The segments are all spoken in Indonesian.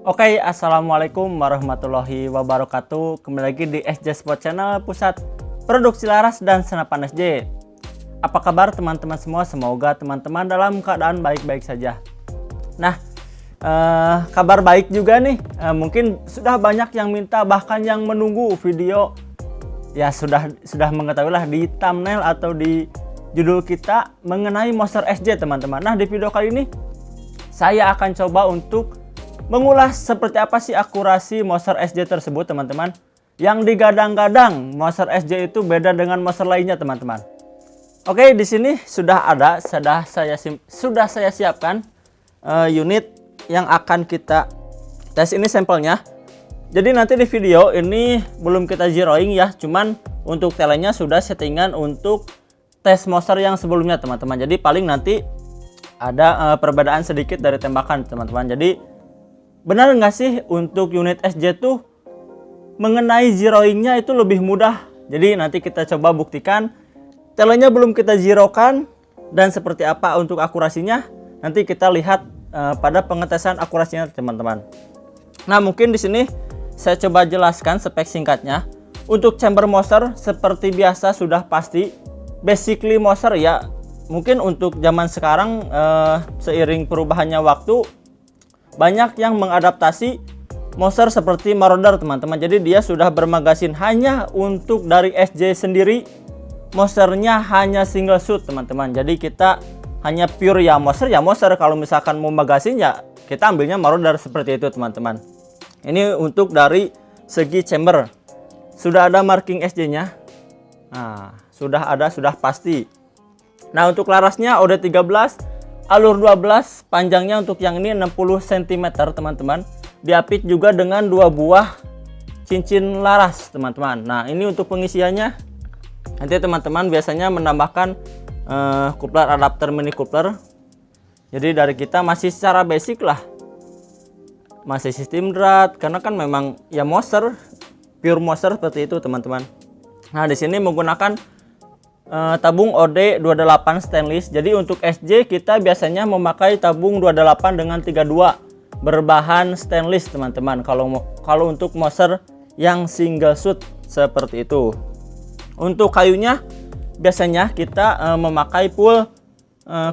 Oke, assalamualaikum warahmatullahi wabarakatuh. Kembali lagi di SJ Sport Channel, pusat produksi laras dan senapan SJ. Apa kabar teman-teman semua? Semoga teman-teman dalam keadaan baik-baik saja. Nah, kabar baik juga nih. Mungkin sudah banyak yang minta, bahkan yang menunggu video. Ya sudah mengetahui lah di thumbnail atau di judul kita mengenai Monster SJ, teman-teman. Nah, di video kali ini saya akan coba untuk mengulas seperti apa sih akurasi Monster SJ tersebut, teman-teman. Yang digadang-gadang Monster SJ itu beda dengan monster lainnya, teman-teman. Oke, di sini sudah saya siapkan unit yang akan kita tes. Ini sampelnya. Jadi nanti di video ini belum kita zeroing ya, cuman untuk telenya sudah settingan untuk tes monster yang sebelumnya, teman-teman. Jadi paling nanti ada perbedaan sedikit dari tembakan, teman-teman. Jadi benar nggak sih untuk unit SJ tuh mengenai zeroingnya itu lebih mudah? Jadi nanti kita coba buktikan. Telenya belum kita zerokan dan seperti apa untuk akurasinya nanti kita lihat pada pengetesan akurasinya, teman-teman. Nah, mungkin di sini saya coba jelaskan spek singkatnya. Untuk chamber monster seperti biasa sudah pasti basically monster ya. Mungkin untuk zaman sekarang seiring perubahannya waktu banyak yang mengadaptasi monster seperti Marauder, teman-teman. Jadi dia sudah bermagasin. Hanya untuk dari SJ sendiri monsternya hanya single shoot, teman-teman. Jadi kita hanya pure ya monster. Kalau misalkan mau magasin ya kita ambilnya Marauder seperti itu, teman-teman. Ini untuk dari segi chamber. Sudah ada marking SJ nya. Nah, sudah pasti. Nah, untuk larasnya OD13 alur 12, panjangnya untuk yang ini 60 cm, teman-teman. Diapit juga dengan 2 buah cincin laras, teman-teman. Nah, ini untuk pengisiannya nanti teman-teman biasanya menambahkan coupler adapter mini coupler. Jadi dari kita masih secara basic lah, masih sistem drat, karena kan memang ya monster, pure monster seperti itu, teman-teman. Nah, di sini menggunakan tabung OD28 stainless. Jadi untuk SJ kita biasanya memakai tabung 28 dengan 32 berbahan stainless, teman-teman. Kalau untuk monster yang single shoot seperti itu. Untuk kayunya biasanya kita memakai full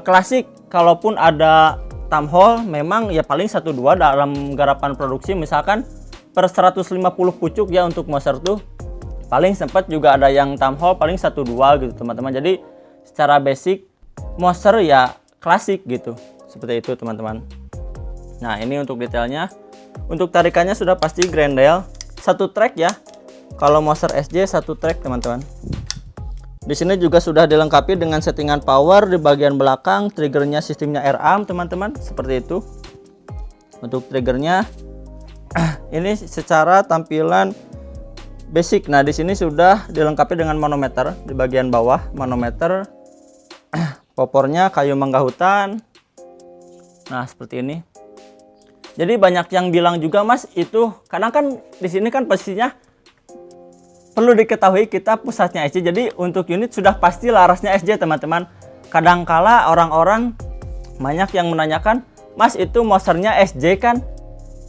klasik. Kalaupun ada thumb hole memang ya paling 1-2 dalam garapan produksi, misalkan per 150 pucuk ya untuk monster tuh. Paling sempat juga ada yang thumb hole paling 1-2 gitu, teman-teman. Jadi secara basic monster ya klasik gitu. Seperti itu, teman-teman. Nah, ini untuk detailnya. Untuk tarikannya sudah pasti Grendel 1 track ya. Kalau monster SJ 1 track, teman-teman. Di sini juga sudah dilengkapi dengan settingan power di bagian belakang. Triggernya sistemnya R-arm, teman-teman. Seperti itu. Untuk triggernya ini secara tampilan basic. Nah, di sini sudah dilengkapi dengan manometer di bagian bawah, manometer. Popornya kayu mangga hutan. Nah, seperti ini. Jadi banyak yang bilang juga, Mas, itu karena kan di sini kan posisinya perlu diketahui kita pusatnya SJ. Jadi untuk unit sudah pasti larasnya SJ, teman-teman. Kadangkala orang-orang banyak yang menanyakan, Mas, itu monsternya SJ kan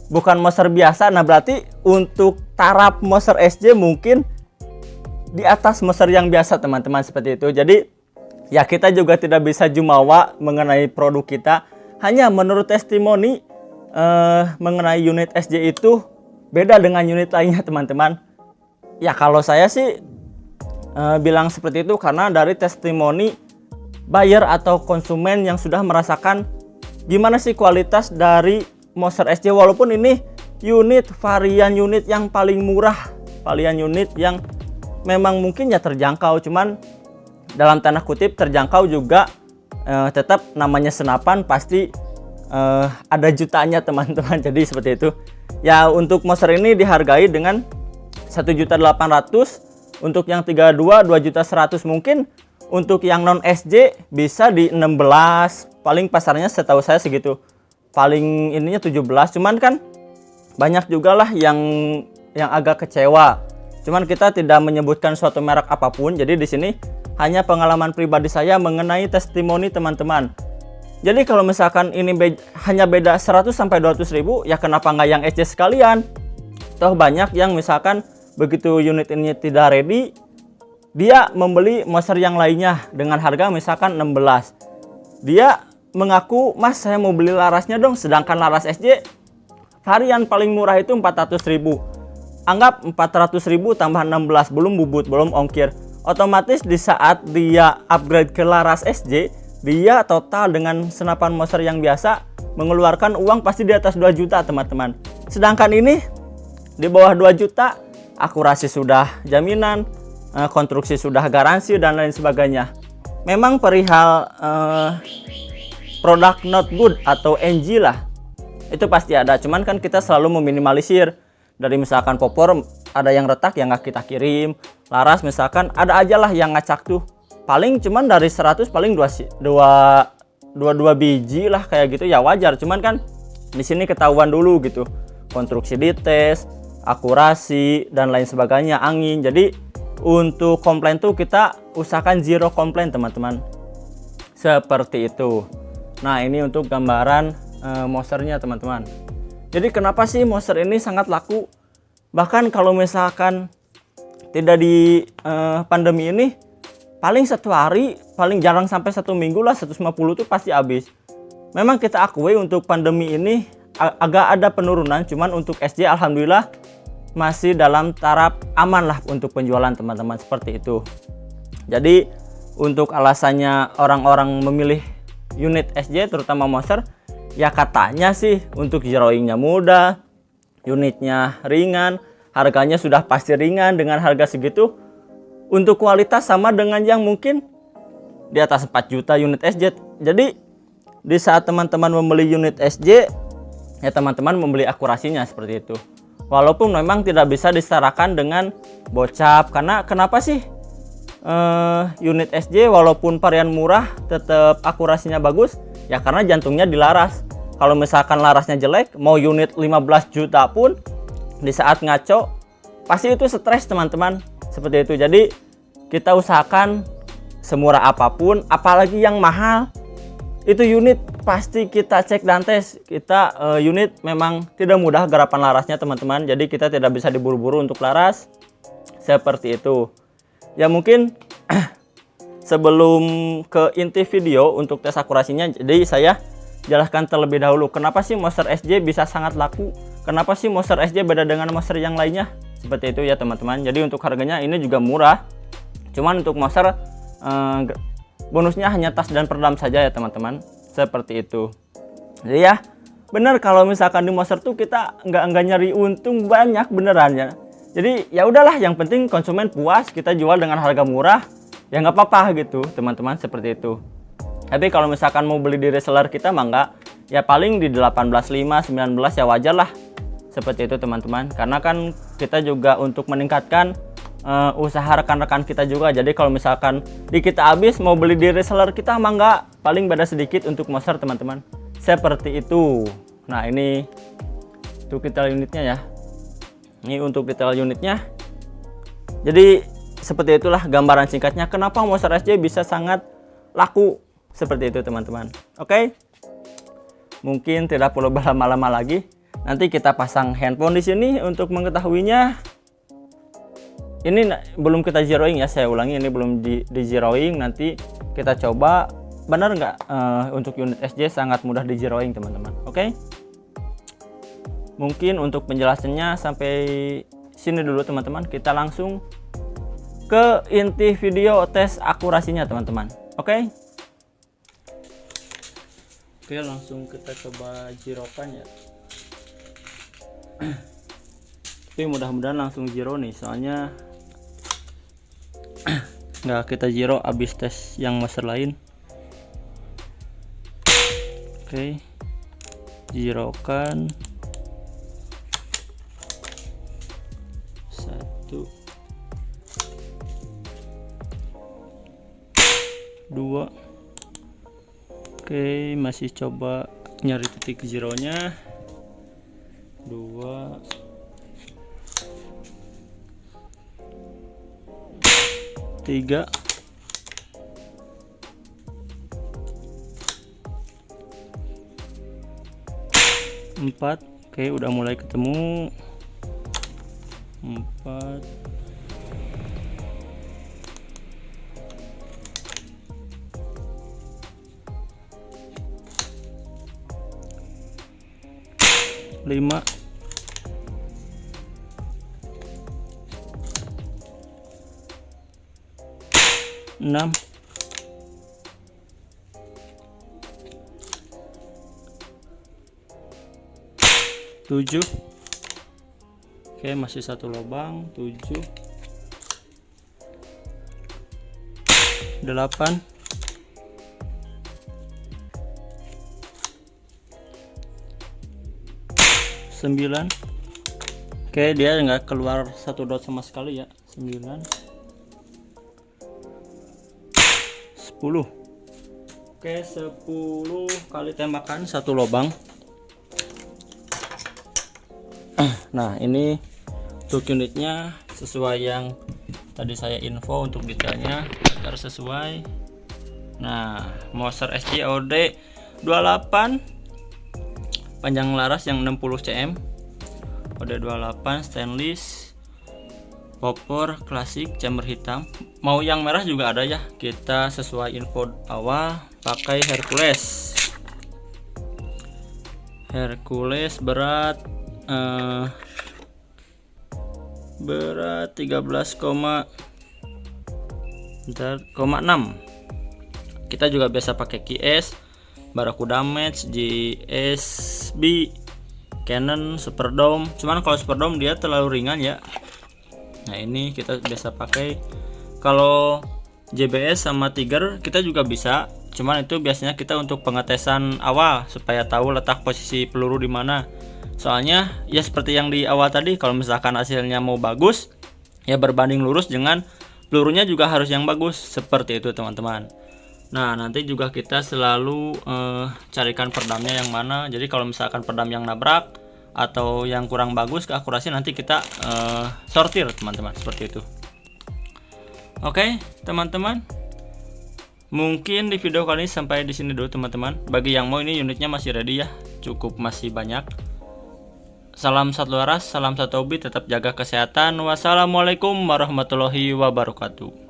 bukan monster biasa. Nah, berarti untuk taraf monster SJ mungkin di atas monster yang biasa, teman-teman, seperti itu. Jadi ya kita juga tidak bisa jumawa mengenai produk kita. Hanya menurut testimoni mengenai unit SJ itu beda dengan unit lainnya, teman-teman. Ya kalau saya sih bilang seperti itu karena dari testimoni buyer atau konsumen yang sudah merasakan gimana sih kualitas dari Monster SJ. Walaupun ini varian unit yang paling murah, varian unit yang memang mungkin ya terjangkau, cuman dalam tanda kutip terjangkau juga, tetap namanya senapan pasti ada jutanya, teman-teman. Jadi seperti itu ya. Untuk monster ini dihargai dengan 1.800.000, untuk yang 32 2.100.000. Mungkin untuk yang non SJ bisa di 16, paling pasarnya setahu saya segitu. Paling ininya 17, cuman kan banyak juga lah yang agak kecewa. Cuman kita tidak menyebutkan suatu merek apapun. Jadi di sini hanya pengalaman pribadi saya mengenai testimoni, teman-teman. Jadi kalau misalkan ini hanya beda 100 sampai 200 ribu, ya kenapa nggak yang SJ sekalian? Toh banyak yang misalkan begitu unit ini tidak ready, dia membeli monster yang lainnya dengan harga misalkan 16. Dia mengaku, "Mas, saya mau beli larasnya dong," sedangkan laras SJ varian paling murah itu 400 ribu. Anggap 400 ribu tambah 16, belum bubut, belum ongkir. Otomatis di saat dia upgrade ke laras SJ, dia total dengan senapan monster yang biasa mengeluarkan uang pasti di atas 2 juta teman-teman. Sedangkan ini di bawah 2 juta, akurasi sudah jaminan, konstruksi sudah garansi dan lain sebagainya. Memang perihal produk not good atau NG lah, itu pasti ada. Cuman kan kita selalu meminimalisir. Dari misalkan popor ada yang retak yang nggak kita kirim, laras misalkan ada aja lah yang ngacak tuh. Paling cuman dari 100 paling 2 biji lah kayak gitu, ya wajar. Cuman kan di sini ketahuan dulu gitu, konstruksi dites, akurasi dan lain sebagainya, angin. Jadi untuk komplain tuh kita usahakan zero komplain teman-teman, seperti itu. Nah ini untuk gambaran monsternya teman-teman. Jadi kenapa sih monster ini sangat laku? Bahkan kalau misalkan tidak di pandemi ini, paling 1 hari, paling jarang sampai 1 minggu lah, 150 tuh pasti habis. Memang kita akui untuk pandemi ini agak ada penurunan, cuman untuk SJ alhamdulillah masih dalam taraf aman lah untuk penjualan teman-teman, seperti itu. Jadi untuk alasannya orang-orang memilih unit SJ terutama monster, ya katanya sih untuk zeroingnya mudah, unitnya ringan, harganya sudah pasti ringan. Dengan harga segitu untuk kualitas sama dengan yang mungkin di atas 4 juta unit SJ. Jadi di saat teman-teman membeli unit SJ, ya teman-teman membeli akurasinya seperti itu. Walaupun memang tidak bisa disetarakan dengan bocap, karena kenapa sih unit SJ walaupun varian murah tetap akurasinya bagus? Ya karena jantungnya dilaras. Kalau misalkan larasnya jelek, mau unit 15 juta pun di saat ngaco pasti itu stres teman-teman, seperti itu. Jadi kita usahakan semurah apapun, apalagi yang mahal, itu unit pasti kita cek dan tes. Kita unit memang tidak mudah garapan larasnya teman-teman, jadi kita tidak bisa diburu-buru untuk laras, seperti itu. Ya mungkin sebelum ke inti video untuk tes akurasinya, jadi saya jelaskan terlebih dahulu kenapa sih monster SJ bisa sangat laku, kenapa sih monster SJ beda dengan monster yang lainnya, seperti itu ya teman-teman. Jadi untuk harganya ini juga murah, cuman untuk monster bonusnya hanya tas dan peredam saja ya teman-teman, seperti itu. Jadi ya bener kalau misalkan di monster tuh kita nggak nyari untung banyak beneran ya. Jadi ya udahlah, yang penting konsumen puas, kita jual dengan harga murah, ya nggak apa-apa gitu teman-teman, seperti itu. Tapi kalau misalkan mau beli di reseller kita mah nggak, ya paling di 18.5, 19 ya wajar lah, seperti itu teman-teman. Karena kan kita juga untuk meningkatkan usaha rekan-rekan kita juga. Jadi kalau misalkan di kita habis mau beli di reseller kita mah nggak, paling beda sedikit untuk monster teman-teman, seperti itu. Nah ini untuk detail unitnya ya, ini untuk detail unitnya. Jadi seperti itulah gambaran singkatnya kenapa monster SJ bisa sangat laku, seperti itu teman-teman. Oke, mungkin tidak perlu berlama-lama lagi, nanti kita pasang handphone di sini untuk mengetahuinya. Ini belum kita zeroing ya, saya ulangi, ini belum di zeroing. Nanti kita coba benar nggak untuk unit SJ sangat mudah di zeroing teman-teman. Oke, mungkin untuk penjelasannya sampai sini dulu teman-teman. Kita langsung ke inti video tes akurasinya teman-teman. Oke, langsung kita coba zerokan ya. Tapi mudah-mudahan langsung zero nih, soalnya nggak kita zero abis tes yang monster lain. Oke, zerokan 1 2. Oke, masih coba nyari titik zeronya. 2 3 4. Oke, udah mulai ketemu. 4. Lima. 6. 7. Oke, masih satu lubang. 7. 8. 9. Oke, dia nggak keluar satu dot sama sekali ya. 9. 10. Oke, 10 kali tembakan satu lubang. Nah, ini untuk unitnya sesuai yang tadi saya info untuk detailnya agar sesuai. Nah, Moser SG OD 28, panjang laras yang 60 cm, OD 28 stainless, popor klasik, chamber hitam. Mau yang merah juga ada ya, kita sesuai info awal pakai Hercules. Hercules berat 13,6. Kita juga biasa pakai QS, Barracuda Match, GSB, Canon, Superdome. Cuman kalau Superdome dia terlalu ringan ya. Nah, ini kita biasa pakai. Kalau JBS sama Tiger kita juga bisa. Cuman itu biasanya kita untuk pengetesan awal supaya tahu letak posisi peluru di mana. Soalnya ya seperti yang di awal tadi, kalau misalkan hasilnya mau bagus ya berbanding lurus dengan pelurunya juga harus yang bagus, seperti itu teman-teman. Nah, nanti juga kita selalu carikan peredamnya yang mana. Jadi kalau misalkan peredam yang nabrak atau yang kurang bagus keakurasi, nanti kita sortir teman-teman, seperti itu. Oke teman-teman, mungkin di video kali ini sampai di sini dulu teman-teman. Bagi yang mau, ini unitnya masih ready ya, cukup masih banyak. Salam satu laras, salam satu hobi, tetap jaga kesehatan. Wassalamualaikum warahmatullahi wabarakatuh.